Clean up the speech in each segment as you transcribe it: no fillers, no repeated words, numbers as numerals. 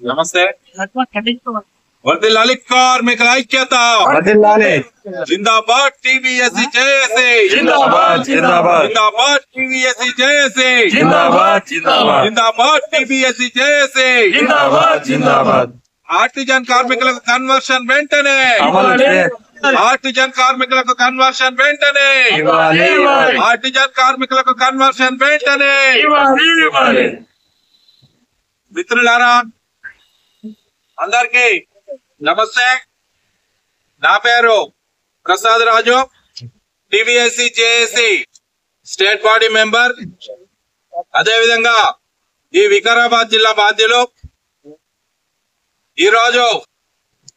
నమస్తే. వర్ధిల్లాలి కార్మికుల ఐక్యత, జిందాబాద్ టీవీఎస్సీ జేఏసీ, జిందాబాద్ టీవీఎస్సీ జేఏసీ, జిందాబాద్ టీవీఎస్సీ జేఏసీ. ఆర్టిజన్ కార్మికులకు కన్వర్షన్ వెంటనే, ఆర్టిజన్ కార్మికులకు కన్వర్షన్ వెంటనే, ఆర్టిజన్ కార్మికులకు కన్వర్షన్ వెంటనే. మిత్రులారా అందరికి నమస్తే. నా పేరు ప్రసాద్ రాజు, టీవీఎస్సీ జేఏసీ స్టేట్ బాడీ మెంబర్, అదేవిధంగా ఈ వికారాబాద్ జిల్లా బాధ్యులు. ఈరోజు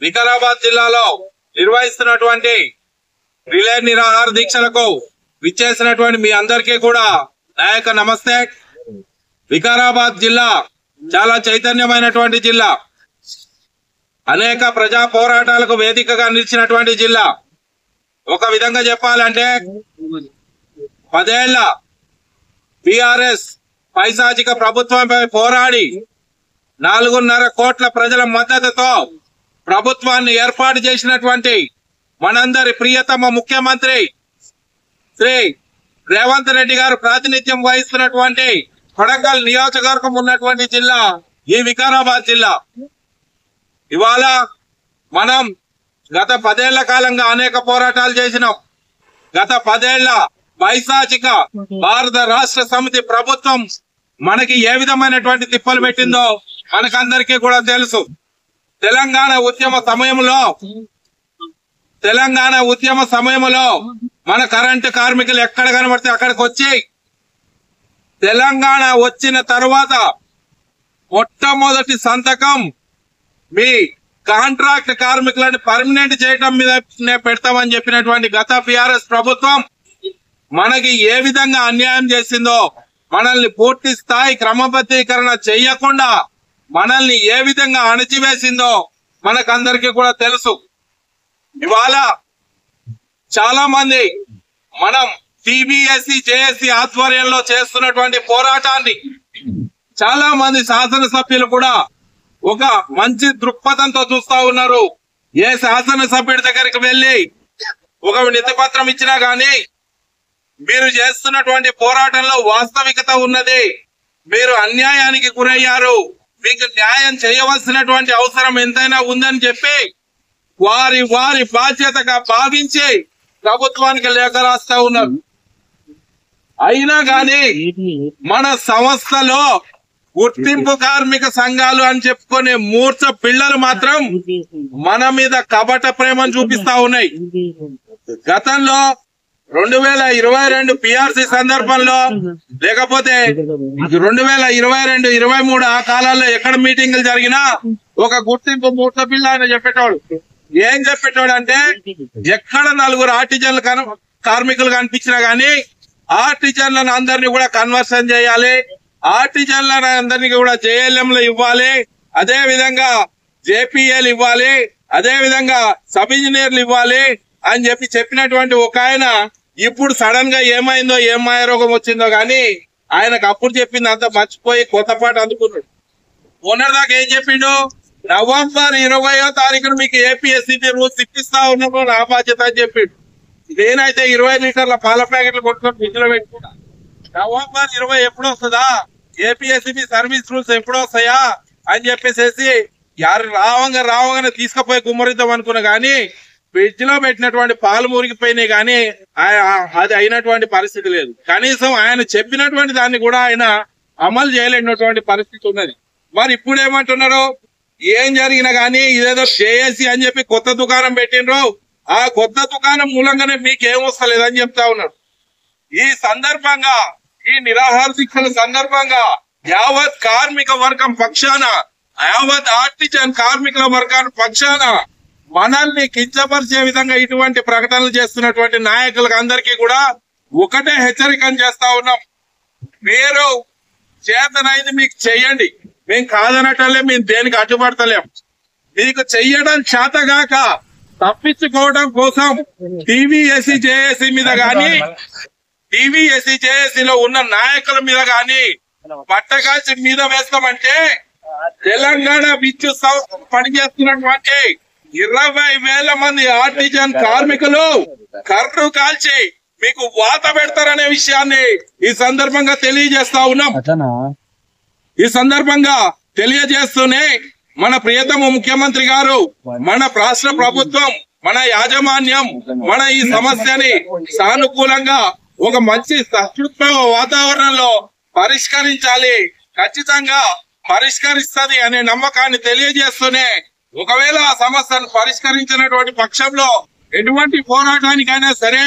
వికారాబాద్ జిల్లాలో నిర్వహిస్తున్నటువంటి రిలే నిరాహార దీక్షలకు విచ్చేసినటువంటి మీ అందరికీ కూడా నా యొక్క నమస్తే. వికారాబాద్ జిల్లా చాలా చైతన్యమైనటువంటి జిల్లా, అనేక ప్రజా పోరాటాలకు వేదికగా నిలిచినటువంటి జిల్లా. ఒక విధంగా చెప్పాలంటే 10 ఏళ్ల టిఆర్ఎస్ పైశాచిక ప్రభుత్వంపై పోరాడి 4.5 కోట్ల ప్రజల మద్దతుతో ప్రభుత్వాన్ని ఏర్పాటు చేసినటువంటి మనందరి ప్రియతమ ముఖ్యమంత్రి శ్రీ రేవంత్ రెడ్డి గారు ప్రాతినిధ్యం వహిస్తున్నటువంటి కొడంగల్ నియోజకవర్గం ఉన్నటువంటి జిల్లా ఈ వికారాబాద్ జిల్లా. ఇవాళ మనం గత 10 ఏళ్ల కాలంగా అనేక పోరాటాలు చేసినాం. గత 10 ఏళ్ల పైశాచిక భారత రాష్ట్ర సమితి ప్రభుత్వం మనకి ఏ విధమైనటువంటి తిప్పలు పెట్టిందో మనకందరికీ కూడా తెలుసు. తెలంగాణ ఉద్యమ సమయంలో మన కరెంటు కార్మికులు ఎక్కడ కనబడితే అక్కడికి వచ్చి, తెలంగాణ వచ్చిన తర్వాత మొట్టమొదటి సంతకం మీ కాంట్రాక్ట్ కార్మికులను పర్మనెంట్ చేయడం మీద పెడతామని చెప్పినటువంటి గత టిఆర్ఎస్ ప్రభుత్వం మనకి ఏ విధంగా అన్యాయం చేసిందో, మనల్ని పూర్తి స్థాయి క్రమబద్ధీకరణ చేయకుండా మనల్ని ఏ విధంగా అణచివేసిందో మనకందరికీ కూడా తెలుసు. ఇవాళ చాలా మంది మనం టీవీఎస్సీ జేఏసీ ఆధ్వర్యంలో చేస్తున్నటువంటి పోరాటాన్ని చాలా మంది శాసనసభ్యులు కూడా ఒక మంచి దృక్పథంతో చూస్తా ఉన్నారు. ఏ శాసనసభ్యుడి దగ్గరికి వెళ్లి ఒక వినతి పత్రం ఇచ్చినా గానీ మీరు చేస్తున్నటువంటి పోరాటంలో వాస్తవికత ఉన్నది, మీరు అన్యాయానికి గురయ్యారు, మీకు న్యాయం చేయవలసినటువంటి అవసరం ఎంతైనా ఉందని చెప్పి వారి వారి బాధ్యతగా భావించి ప్రభుత్వానికి లేఖ రాస్తా ఉన్నారు. అయినా గాని మన సంస్థలో గుర్తింపు కార్మిక సంఘాలు అని చెప్పుకునే మూర్ఛ పిల్లలు మాత్రం మన మీద కపట ప్రేమను చూపిస్తా ఉన్నాయి. గతంలో 2022 పిఆర్సీ సందర్భంలో, లేకపోతే 2022-23 ఆ కాలాల్లో ఎక్కడ మీటింగులు జరిగినా ఒక గుర్తింపు మూర్ఛ పిల్ల అని చెప్పేటోడు. ఏం చెప్పేటోడు అంటే, ఎక్కడ 4 ఆర్టిజన్లు కార్మికులు కనిపించినా గానీ ఆర్టిజన్లను అందరినీ కూడా కన్వర్షన్ చేయాలి, ఆర్టిజన్లను అందరినీ కూడా జేఎల్ఎంలు ఇవ్వాలి, అదే విధంగా జేపీఎల్ ఇవ్వాలి, అదే విధంగా సబ్ ఇంజనీర్లు ఇవ్వాలి అని చెప్పినటువంటి ఒక ఆయన ఇప్పుడు సడన్ గా ఏమైందో ఏం మాయ రోగం వచ్చిందో గానీ ఆయనకు అప్పుడు చెప్పింది అంతా మర్చిపోయి కొత్త పాట అందుకున్నాడు. మొన్నటిదాకా ఏం చెప్పిండు, నవంబర్ 20వ తారీఖున మీకు ఏపీఎస్సీ రూల్స్ ఇప్పిస్తా ఉన్నప్పుడు నా బాధ్యత అని చెప్పిండు. నేనైతే 20 లీటర్ల పాల ప్యాకెట్లు కొట్టుకొని ఫ్రిడ్జ్ లో పెట్టుకున్నా. నవంబర్ 20 ఎప్పుడు వస్తుందా, ఏపీఎస్సీ సర్వీస్ రూల్స్ ఎప్పుడు వస్తాయా అని చెప్పేసి రావంగానే తీసుకుపోయి గుమ్మరిద్దాం అనుకున్నా గానీ ఫ్రిడ్జ్ లో పెట్టినటువంటి పాలు మురిగిపోయినాయి గానీ అది అయినటువంటి పరిస్థితి లేదు. కనీసం ఆయన చెప్పినటువంటి దాన్ని కూడా ఆయన అమలు చేయలేనటువంటి పరిస్థితి ఉన్నది. మరి ఇప్పుడు ఏమంటున్నారు, ఏం జరిగినా గానీ ఇదేదో జేఏసీ అని చెప్పి కొత్త దుకాణం పెట్టిండ్రు, ఆ కొత్త దుకాణం మూలంగానే మీకేం వస్తలేదని చెప్తా ఉన్నారు. ఈ సందర్భంగా, ఈ నిరాహార దీక్షల సందర్భంగా యావత్ కార్మిక వర్గం పక్షాన, యావత్ ఆర్టిజన్ కార్మికుల వర్గాల పక్షాన మనల్ని కించపరిచే విధంగా ఇటువంటి ప్రకటనలు చేస్తున్నటువంటి నాయకులకు అందరికీ కూడా ఒకటే హెచ్చరికను చేస్తా ఉన్నాం. మీరు చేతనైంది మీకు చెయ్యండి, మేము కాదనటలే, మేము దేనికి అడ్డుపడతలేం. మీకు చెయ్యడం చేతగాక తప్పించుకోవడం కోసం టీవీఎస్సీ జేఏసీ మీద గాని, టీవీఎస్సీ జేఏసీలో ఉన్న నాయకుల మీద గాని పట్టకాల్చి మీద వేస్తామంటే తెలంగాణ విద్యుత్ సంస్థ పనిచేస్తున్నటువంటి 20,000 మంది ఆర్టిజన్ కార్మికులు కర్రు కాల్చి మీకు వాత పెడతారనే విషయాన్ని ఈ సందర్భంగా తెలియజేస్తా ఉన్నాం. ఈ సందర్భంగా తెలియజేస్తూనే మన ప్రియతమ ముఖ్యమంత్రి గారు, మన రాష్ట్ర ప్రభుత్వం, మన యాజమాన్యం మన ఈ సమస్యని సానుకూలంగా ఒక మంచి సహృద్భావ వాతావరణంలో పరిష్కరించాలి, ఖచ్చితంగా పరిష్కరిస్తది అనే నమ్మకాన్ని తెలియజేస్తూనే ఒకవేళ ఆ సమస్యను పరిష్కరించినటువంటి పక్షంలో ఎటువంటి పోరాటానికైనా సరే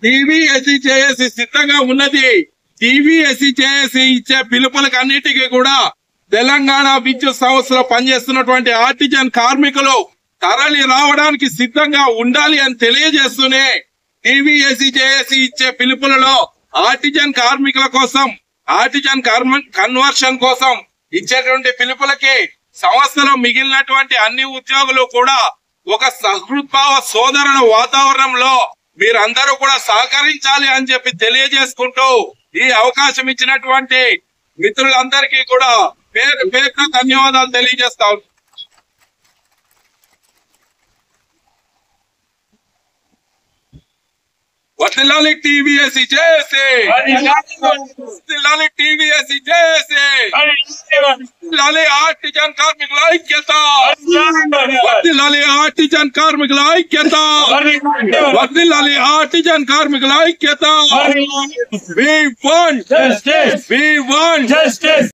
టీవీఎస్సీ సిద్ధంగా ఉన్నది. టీవీఎస్సీ ఇచ్చే పిలుపులకు అన్నిటికీ కూడా తెలంగాణ విద్యుత్ సంస్థలో పనిచేస్తున్నటువంటి ఆర్టిజన్ కార్మికులు తరలి రావడానికి సిద్ధంగా ఉండాలి అని తెలియజేస్తూనే టీవీఎస్సీ ఇచ్చే పిలుపులలో ఆర్టిజన్ కార్మికుల కోసం, ఆర్టిజన్ కన్వర్షన్ కోసం ఇచ్చేటువంటి పిలుపులకి సంస్థలో మిగిలినటువంటి అన్ని ఉద్యోగులు కూడా ఒక సహృద్భావ సోదరణ వాతావరణంలో మీరందరూ కూడా సహకరించాలి అని చెప్పి తెలియజేసుకుంటూ ఈ అవకాశం ఇచ్చినటువంటి మిత్రులందరికీ కూడా పేరు పేరున ధన్యవాదాలు తెలియజేస్తా ఉన్నాను. వర్ధిల్లాలి టీవీఎస్సీ చేసే, వర్ధిల్లాలి టీవీఎస్సీ చేసే, వర్ధిల్లాలి ఆర్టిజన్ కార్మికుల ఐక్యత, వర్ధిల్లాలి ఆర్టిజన్ కార్మికుల ఐక్యత, వర్ధిల్లాలి ఆర్టిజన్ కార్మికుల ఐక్యత. We want justice. We want justice.